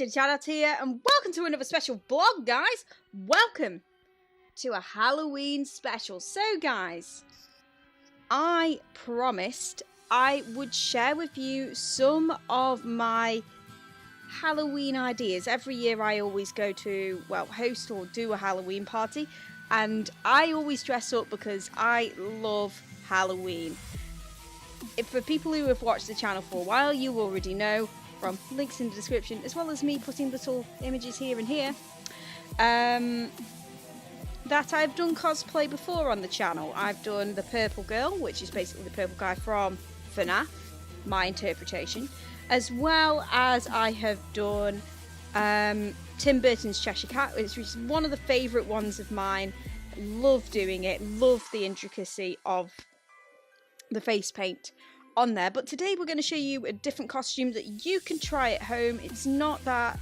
Chatty Chatot here, and welcome to another special vlog, guys. Welcome to a Halloween special. So, guys, I promised I would share with you some of my Halloween ideas. Every year I always go to, well, host or do a Halloween party, and I always dress up because I love Halloween. For people who have watched the channel for a while, you already know from links in the description, as well as me putting little images here and here, that I've done cosplay before on the channel. I've done the Purple Girl, which is basically the purple guy from FNAF, my interpretation, as well as I have done Tim Burton's Cheshire Cat, which is one of the favourite ones of mine. Love doing it, love the intricacy of the face paint on there. But today we're going to show you a different costume that you can try at home. It's not that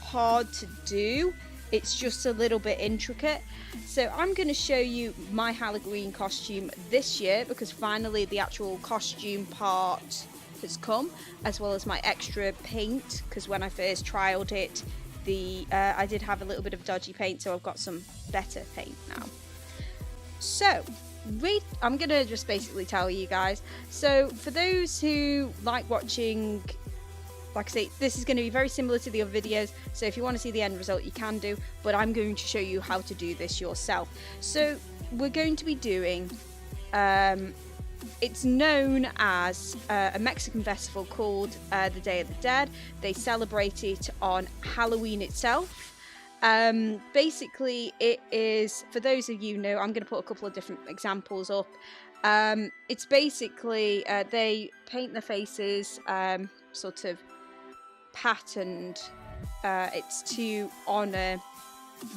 hard to do, it's just a little bit intricate. So I'm going to show you my Halloween costume this year, because finally the actual costume part has come, as well as my extra paint, because when I first trialed it, I did have a little bit of dodgy paint, so I've got some better paint now. So I'm going to just basically tell you guys. So for those who like watching, like I say, this is going to be very similar to the other videos. So if you want to see the end result, you can do, but I'm going to show you how to do this yourself. So we're going to be doing, it's known as a Mexican festival called the Day of the Dead. They celebrate it on Halloween itself. Basically it is, for those of you who know, I'm going to put a couple of different examples up. It's basically, they paint their faces, sort of patterned. It's to honour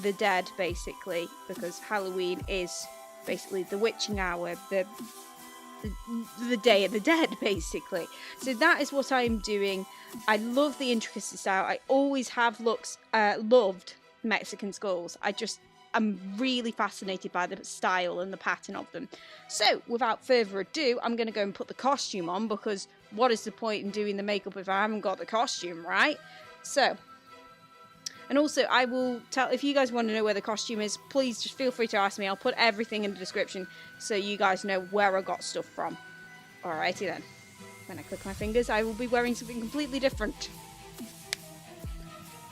the dead, basically, because Halloween is basically the witching hour, the Day of the Dead, basically. So that is what I'm doing. I love the intricacy style. I always have loved Mexican skulls. I'm really fascinated by the style and the pattern of them. So without further ado, I'm going to go and put the costume on, because what is the point in doing the makeup if I haven't got the costume, right? So, and also I will tell, if you guys want to know where the costume is, please just feel free to ask me. I'll put everything in the description so you guys know where I got stuff from. Alrighty then. When I click my fingers, I will be wearing something completely different.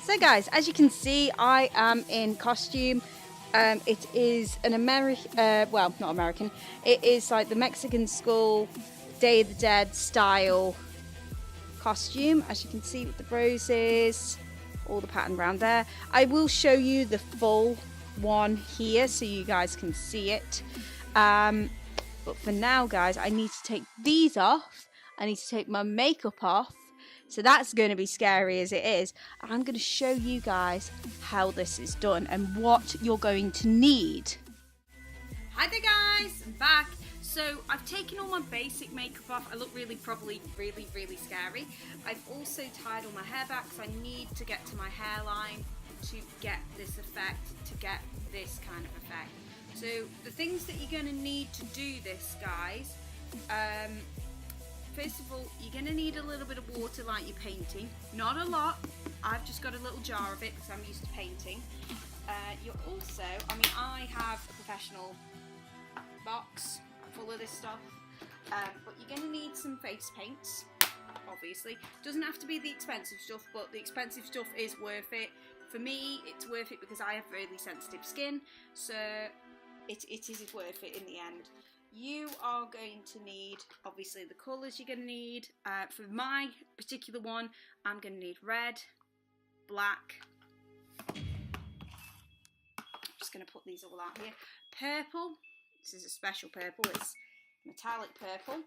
So guys, as you can see, I am in costume. It is an well, not American. It is like the Mexican skull, Day of the Dead style costume, as you can see, with the roses, all the pattern around there. I will show you the full one here so you guys can see it. But for now, guys, I need to take these off. I need to take my makeup off. So that's going to be scary as it is. I'm going to show you guys how this is done and what you're going to need. Hi there, guys, I'm back. So I've taken all my basic makeup off. I look probably really scary. I've also tied all my hair back, so I need to get to my hairline to get this effect, to get this kind of effect. So the things that you're going to need to do this, guys, first of all, you're going to need a little bit of water like you're painting. Not a lot. I've just got a little jar of it because I'm used to painting. You're also, I have a professional box full of this stuff. But you're going to need some face paints, obviously. Doesn't have to be the expensive stuff, but the expensive stuff is worth it. For me, it's worth it because I have really sensitive skin. So it is worth it in the end. You are going to need, obviously, the colours you're going to need. For my particular one, I'm going to need red, black. I'm just going to put these all out here. Purple. This is a special purple. It's metallic purple.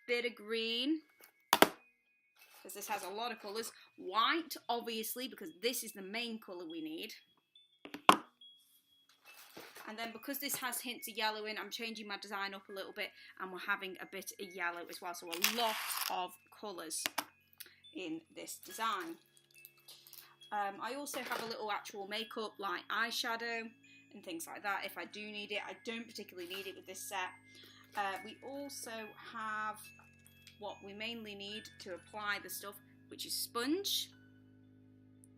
Bit of green, because this has a lot of colours. White, obviously, because this is the main colour we need. And then because this has hints of yellow in, I'm changing my design up a little bit, and we're having a bit of yellow as well. So a lot of colours in this design. I also have a little actual makeup like eyeshadow and things like that if I do need it. I don't particularly need it with this set. We also have what we mainly need to apply the stuff, which is sponge.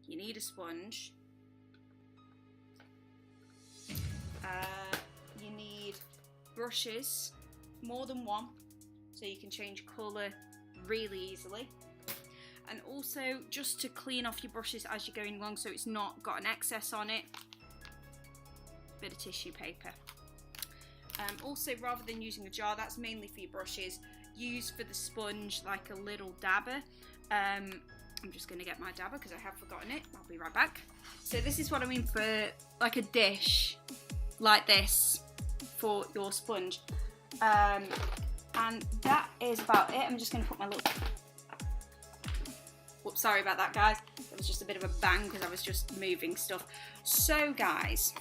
you need a sponge. You need brushes, more than one, so you can change colour really easily. And also, just to clean off your brushes as you're going along so it's not got an excess on it, bit of tissue paper. Also, rather than using a jar, that's mainly for your brushes, use for the sponge like a little dabber. I'm just going to get my dabber because I have forgotten it. I'll be right back. So this is what I mean for like a dish like this for your sponge. And that is about it. I'm just going to put my little... Whoops, sorry about that, guys. It was just a bit of a bang because I was just moving stuff. So, guys,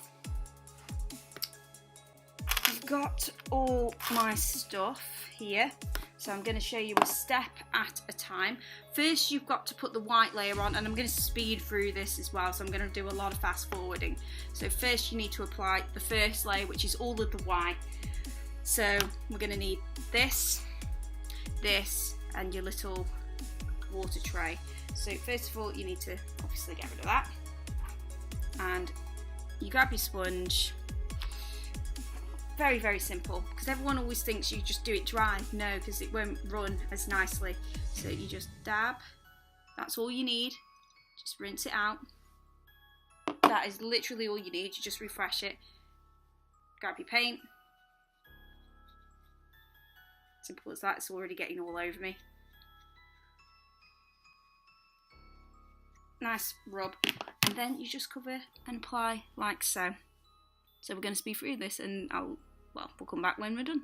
I've got all my stuff here. So I'm going to show you a step at a time. First, you've got to put the white layer on, and I'm going to speed through this as well, so I'm going to do a lot of fast forwarding. So first you need to apply the first layer, which is all of the white. So we're going to need this, and your little water tray. So first of all, you need to obviously get rid of that. And you grab your sponge. Very, very simple, because everyone always thinks you just do it dry. No, because it won't run as nicely. So you just dab. That's all you need. Just rinse it out. That is literally all you need. You just refresh it. Grab your paint. Simple as that. It's already getting all over me. Nice rub. And then you just cover and apply like so. So we're going to speed through this, and we'll come back when we're done.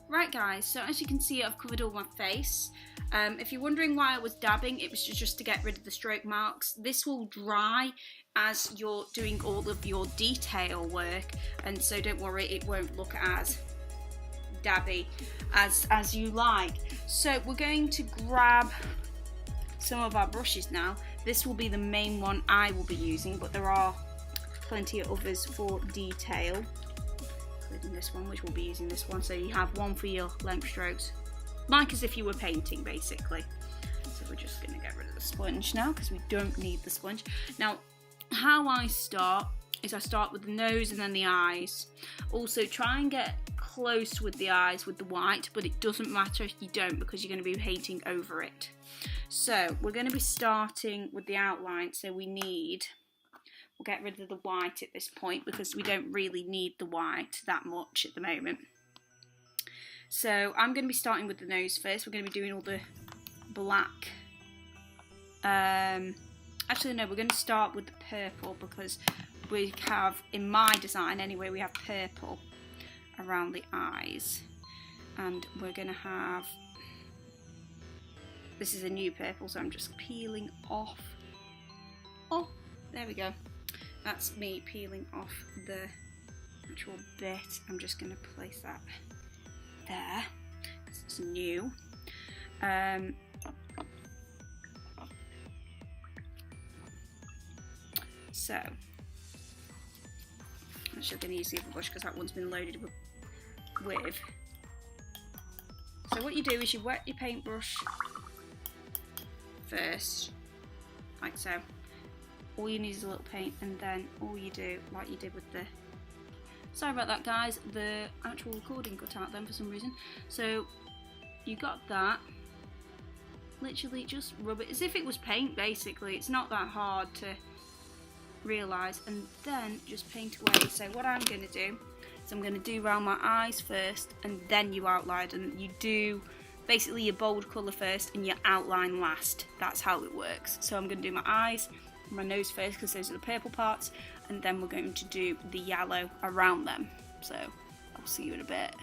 Right, guys, so as you can see, I've covered all my face. If you're wondering why I was dabbing, it was just to get rid of the stroke marks. This will dry as you're doing all of your detail work, and so don't worry, it won't look as dabby as you like. So we're going to grab some of our brushes now. This will be the main one I will be using, but there are plenty of others for detail, including this one, which we'll be using this one. So you have one for your length strokes, like as if you were painting, basically. So we're just going to get rid of the sponge now, because we don't need the sponge. Now, how I start is I start with the nose and then the eyes. Also, try and get close with the eyes with the white, but it doesn't matter if you don't, because you're going to be painting over it. So we're going to be starting with the outline. So we'll get rid of the white at this point, because we don't really need the white that much at the moment. So I'm going to be starting with the nose first. We're going to be doing all the black. Actually, no, we're going to start with the purple, because we have, in my design anyway, we have purple around the eyes. And we're going to have, this is a new purple, so I'm just peeling off. Oh, there we go. That's me peeling off the actual bit. I'm just going to place that there, because it's new. So, I'm actually going to use the other brush, because that one's been loaded with. So what you do is you wet your paintbrush first, like so. All you need is a little paint, and then all you do, like you did with the... Sorry about that, guys, the actual recording cut out then for some reason. So you got that. Literally just rub it as if it was paint, basically. It's not that hard to realise. And then just paint away. So what I'm going to do is I'm going to do around my eyes first, and then you outline. And you do basically your bold colour first and your outline last. That's how it works. So I'm going to do my eyes, my nose first, because those are the purple parts, and then we're going to do the yellow around them. So I'll see you in a bit.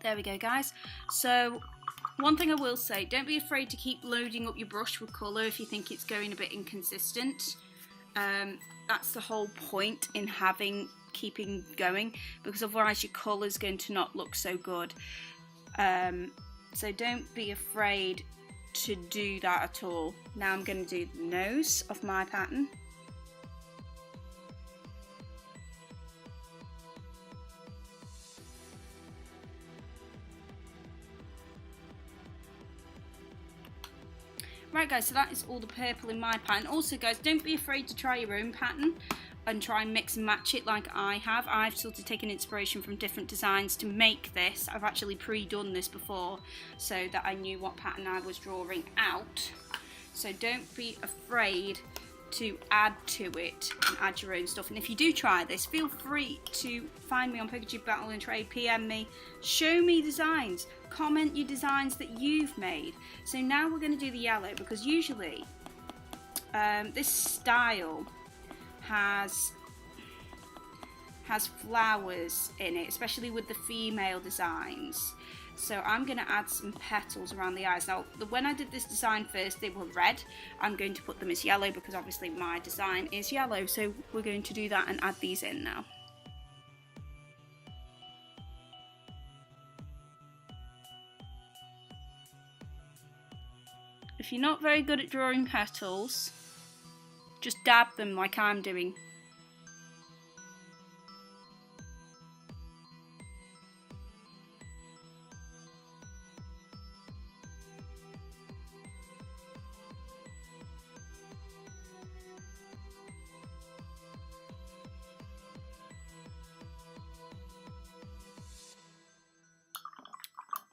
There we go, guys. So one thing I will say, don't be afraid to keep loading up your brush with colour if you think it's going a bit inconsistent. That's the whole point in keeping going, because otherwise your colour's going to not look so good. So don't be afraid to do that at all. Now I'm going to do the nose of my pattern. Right guys, so that is all the purple in my pattern. Also guys, don't be afraid to try your own pattern and try and mix and match it like I have. I've sort of taken inspiration from different designs to make this. I've actually pre-done this before so that I knew what pattern I was drawing out. So don't be afraid to add to it and add your own stuff. And if you do try this, feel free to find me on Pikachu Battle and Trade, PM me, show me designs, comment your designs that you've made. So now we're going to do the yellow, because usually this style has flowers in it, especially with the female designs. So I'm going to add some petals around the eyes. Now, when I did this design first, they were red. I'm going to put them as yellow because obviously my design is yellow. So we're going to do that and add these in now. If you're not very good at drawing petals, just dab them like I'm doing.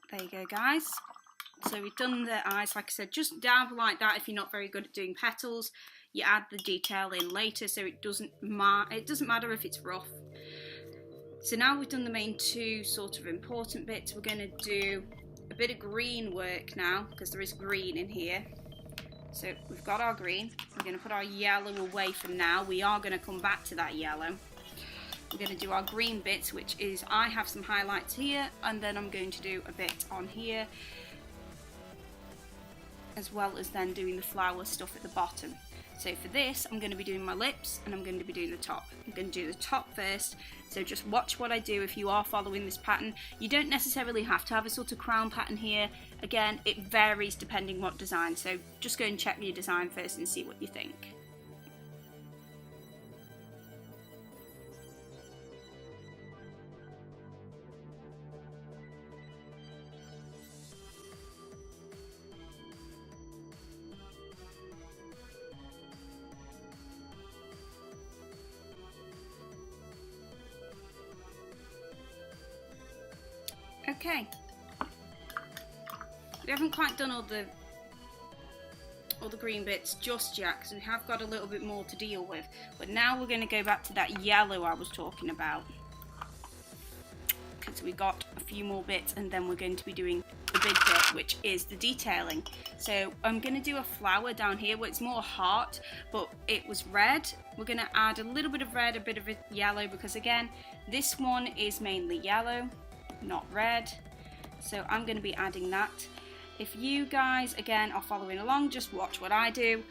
There you go, guys. So we've done the eyes, like I said, just dab like that. If you're not very good at doing petals, you add the detail in later, so it doesn't matter if it's rough. So now we've done the main two sort of important bits. We're going to do a bit of green work now, because there is green in here. So we've got our green. We're going to put our yellow away for now. We are going to come back to that yellow. We're going to do our green bits, which is I have some highlights here, and then I'm going to do a bit on here, as well as then doing the flower stuff at the bottom. So for this, I'm going to be doing my lips and I'm going to be doing the top. I'm going to do the top first, so just watch what I do if you are following this pattern. You don't necessarily have to have a sort of crown pattern here. Again, it varies depending what design, so just go and check your design first and see what you think. Okay, we haven't quite done all the green bits just yet, because we have got a little bit more to deal with. But now we're going to go back to that yellow I was talking about, because we got a few more bits, and then we're going to be doing the big bit, which is the detailing. So I'm going to do a flower down here where it's more a heart, but it was red. We're going to add a little bit of red, a bit of yellow, because again, this one is mainly yellow, not red. So I'm going to be adding that. If you guys again are following along, just watch what I do,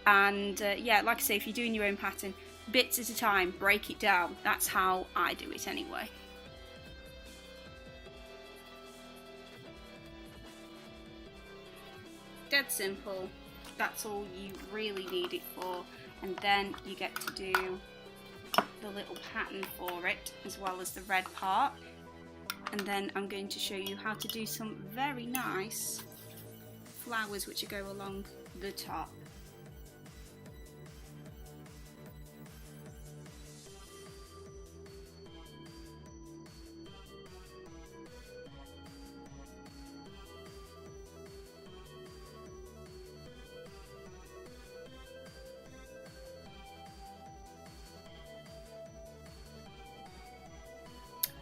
and yeah, like I say, if you're doing your own pattern, bits at a time, break it down. That's how I do it anyway. Dead simple. That's all you really need it for, and then you get to do the little pattern for it as well as the red part. And then I'm going to show you how to do some very nice flowers which go along the top.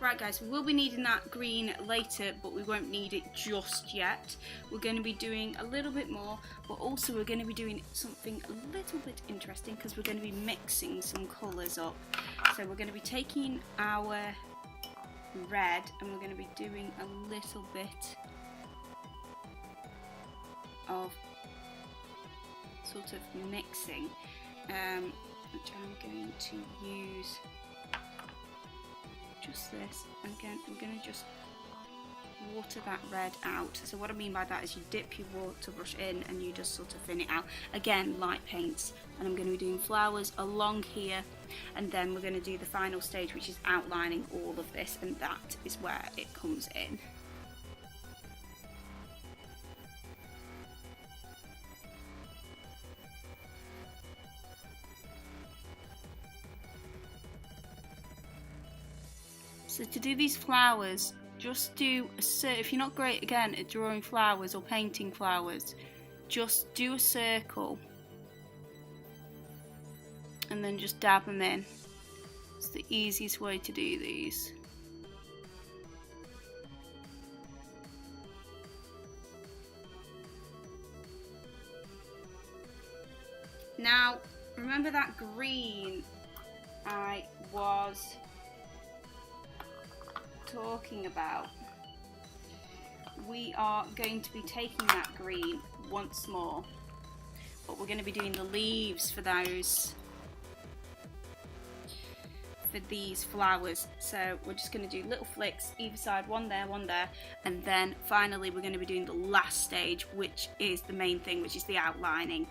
Right guys, we will be needing that green later, but we won't need it just yet. We're going to be doing a little bit more, but also we're going to be doing something a little bit interesting, because we're going to be mixing some colours up. So we're going to be taking our red, and we're going to be doing a little bit of sort of mixing, which I'm going to use just this. Again, I'm going to just water that red out. So what I mean by that is you dip your water brush in and you just sort of thin it out. Again, light paints, and I'm going to be doing flowers along here, and then we're going to do the final stage, which is outlining all of this, and that is where it comes in. So to do these flowers, just do if you're not great again at drawing flowers or painting flowers, just do a circle and then just dab them in. It's the easiest way to do these. Now, remember that green I was talking about? We are going to be taking that green once more, but we're going to be doing the leaves for these flowers. So we're just going to do little flicks either side, one there, and then finally we're going to be doing the last stage, which is the main thing, which is the outlining.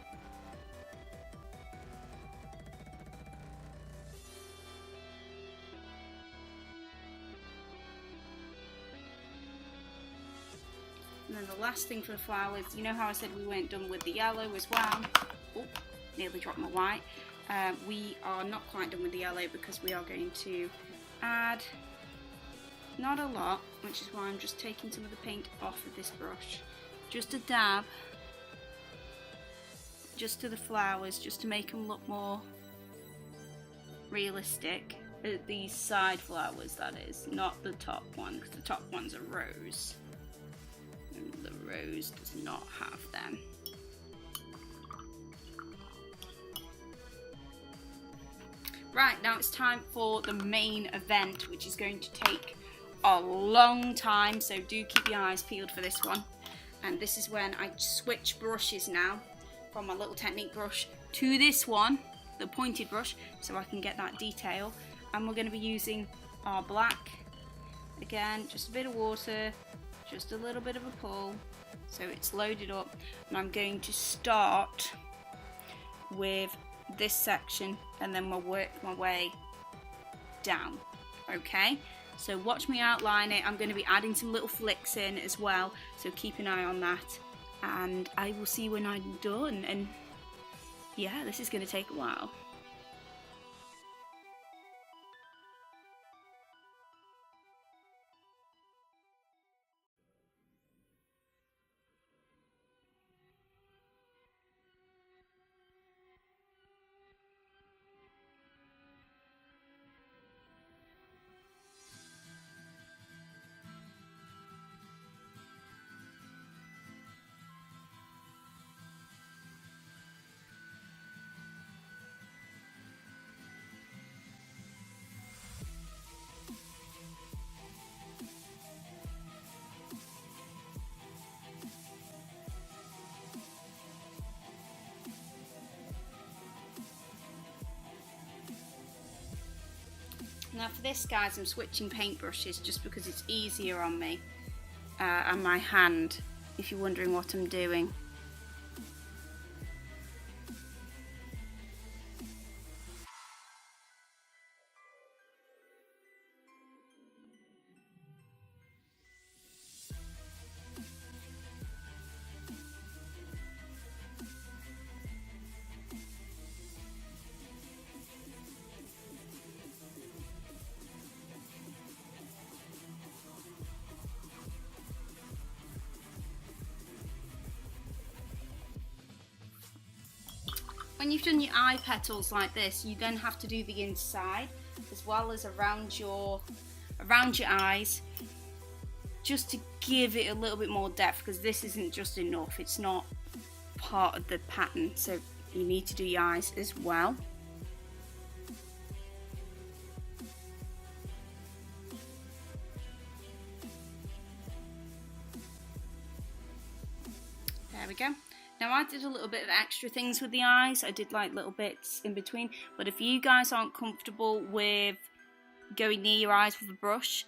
And then the last thing for the flowers, you know how I said we weren't done with the yellow as well? Oh, nearly dropped my white. We are not quite done with the yellow because we are going to add, not a lot, which is why I'm just taking some of the paint off of this brush. Just a dab, just to the flowers, just to make them look more realistic. These side flowers, that is, not the top one, because the top one's a rose. The rose does not have them. Right, now it's time for the main event, which is going to take a long time, so do keep your eyes peeled for this one. And this is when I switch brushes now, from my little Technique brush to this one, the pointed brush, so I can get that detail. And we're going to be using our black. Again, just a bit of water, just a little bit of a pull, so it's loaded up, and I'm going to start with this section and then we'll work my way down. Okay, so watch me outline it. I'm going to be adding some little flicks in as well, so keep an eye on that, and I will see you when I'm done. And yeah, this is going to take a while. Now for this, guys, I'm switching paintbrushes just because it's easier on me and my hand, if you're wondering what I'm doing. When you've done your eye petals like this, you then have to do the inside as well as around your eyes, just to give it a little bit more depth, because this isn't just enough, it's not part of the pattern, so you need to do your eyes as well. There we go. Now I did a little bit of extra things with the eyes. I did like little bits in between. But if you guys aren't comfortable with going near your eyes with a brush,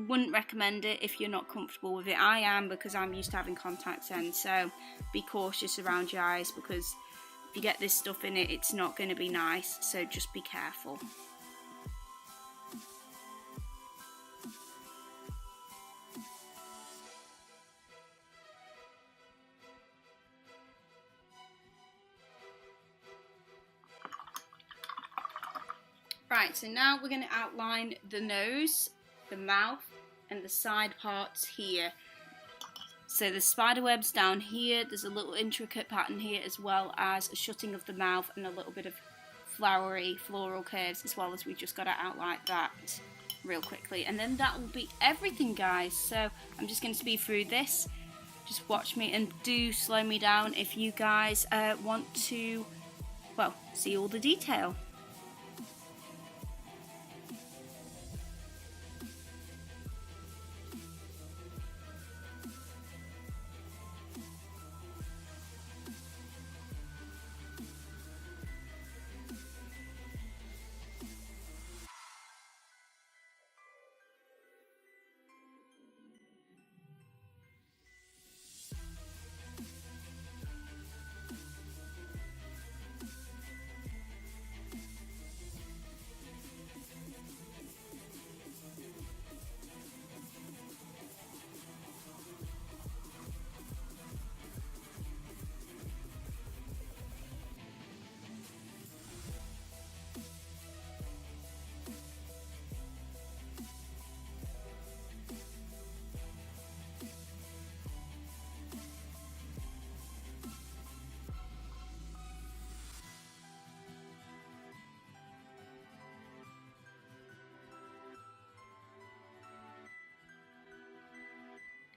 wouldn't recommend it if you're not comfortable with it. I am, because I'm used to having contacts in, so be cautious around your eyes, because if you get this stuff in it, it's not going to be nice, so just be careful. Right, so now we're going to outline the nose, the mouth, and the side parts here. So the spider webs down here, there's a little intricate pattern here, as well as a shutting of the mouth and a little bit of flowery floral curves, as well as we just got to outline that real quickly. And then that will be everything, guys. So I'm just going to speed through this. Just watch me and do slow me down if you guys want to, well, see all the detail.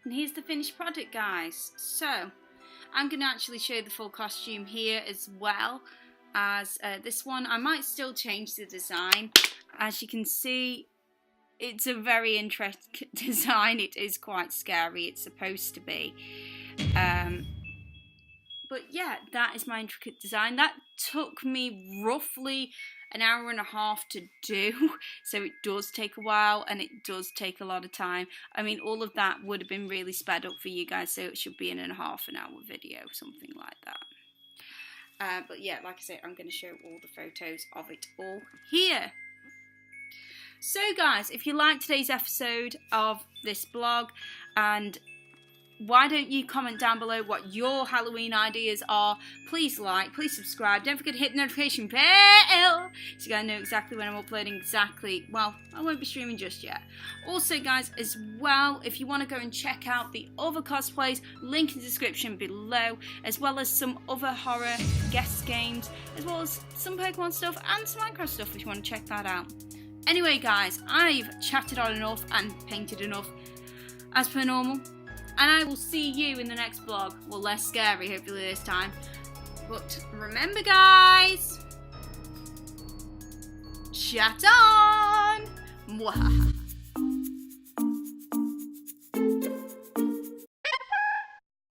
And here's the finished product, guys. So I'm going to actually show the full costume here, as well as this one. I might still change the design. As you can see, it's a very interesting design. It is quite scary. It's supposed to be. But yeah, that is my intricate design. That took me roughly an hour and a half to do, so it does take a while and it does take a lot of time. I mean, all of that would have been really sped up for you guys, so it should be in a half an hour video, something like that. But yeah, like I say, I'm going to show all the photos of it all here. So guys, if you liked today's episode of this blog, and why don't you comment down below what your Halloween ideas are? Please like, please subscribe. Don't forget to hit the notification bell so you guys know exactly when I'm uploading exactly. Well, I won't be streaming just yet. Also, guys, as well, if you want to go and check out the other cosplays, link in the description below, as well as some other horror guest games, as well as some Pokemon stuff and some Minecraft stuff if you want to check that out. Anyway, guys, I've chatted on enough and painted enough, as per normal. And I will see you in the next vlog. Well, less scary, hopefully this time. But remember, guys, chat on! Mwahaha.